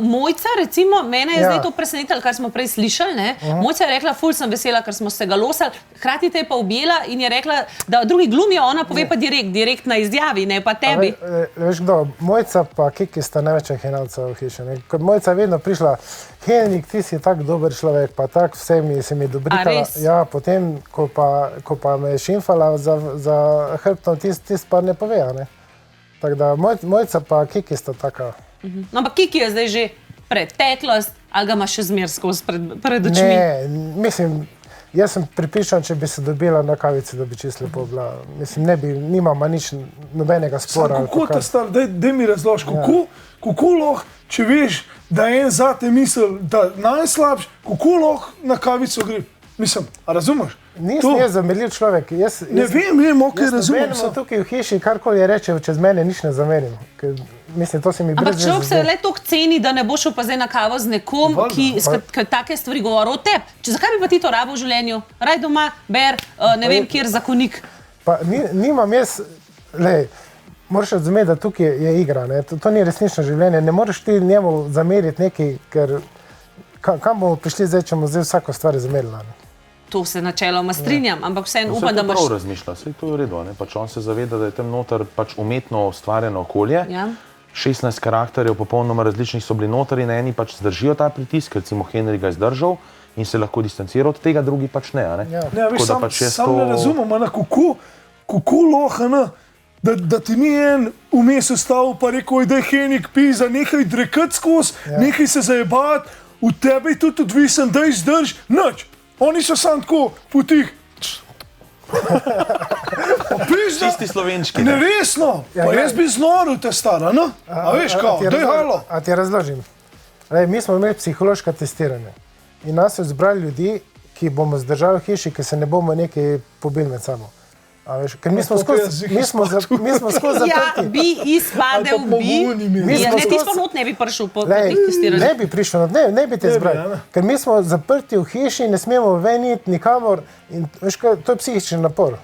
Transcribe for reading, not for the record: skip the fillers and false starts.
Mojca, recimo, mene je zdaj to presenetilo, kar smo prej slišali, ne? Mojca je rekla, ful sem vesela, ker smo se ga losali, hkrati te je pa objela in je rekla, da drugi glumijo, ona pove pa direkt na izjavi, ne pa tebi. Veš kdo, Mojca pa Kiki sta največja hinavca v hiši. Kot Mojca je vedno prišla, Henrik, ti si tak dober človek, pa tak vse se mi dobrikala. Ja, potem, ko pa me je šimfala za hrbtom, tist pa ne pove, ne. Tako da Mojca pa Kiki sta taka. No, ampak Kiki je zdaj že preteklost, ali ga ima še zmer skozi pred očmi? Ne, mislim, jaz sem pripričan, če bi se dobila na kavici, da bi čisto lepo bila. Mislim, nimama nič nobenega spora. Kako te star, daj mi razloži, kako lahko, če veš, da je en zate misel, da najslabš, kako lahko na kavico gre? Mislim, a razumeš? Nisem jaz zamerljiv človek. Ne vem, okej, razumem. Jaz tukaj v hiši, karkoli je reče, čez mene nič ne zamerim. Mislim, to se mi brez veze. Ampak človek se le toliko ceni, da ne boš šel pa zdaj na kavo z nekom, ki take stvari govori o tebi. Zakaj bi pa ti to rabo v življenju? Raj doma, ber, ne vem, kjer zakonik. Pa nimam jaz, moraš razumeti, da tukaj je igra, ne? To ni resnično življenje. Ne moreš ti njemu zameriti nekaj, ker kam bomo prišli zdaj, če bomo zdaj vsako stvar zamerila. To se načeloma strinjam, ampak vseeno upam, da imaš... Prav razmišlja, saj to je v redu, ne? Pač on se zaveda, da je tam noter pač umetno ustvarjeno okolje. 16 karakterjev, popolnoma različnih so bili noter in eni pač zdržijo ta pritisk, recimo Henry ga je zdržal in se lahko distanciral od tega, drugi pač ne, a ne? Ne, veš, sam ne razumem, kako lahko, da ti ni en vmes ustavil pa rekel, da je Henrik pisa, nehaj drekati skozi, nehaj se zajebati, v tebe je tudi odvisen, da izdrž, nič. Oni so sam tako potih. Čisti slovenčki. Neresno. Pa jaz bi znoril te stara, no? A veš kao, daj halo. A ti razložim. Mi smo imeli psihološko testiranje. In nas so izbrali ljudi, ki bomo zdržali v hiši, ki se ne bomo nekaj pobili med sabo. A veš, ker mi smo skozi zaprti. Ja, bi izpadel, bi. Ne, ti smo not ne bi prišel po teh testiranjih. Ne bi prišel, ne bi te izbrali. Ker mi smo zaprti v hiši, ne smemo ven iti nikamor in veš kaj, to je psihični napor.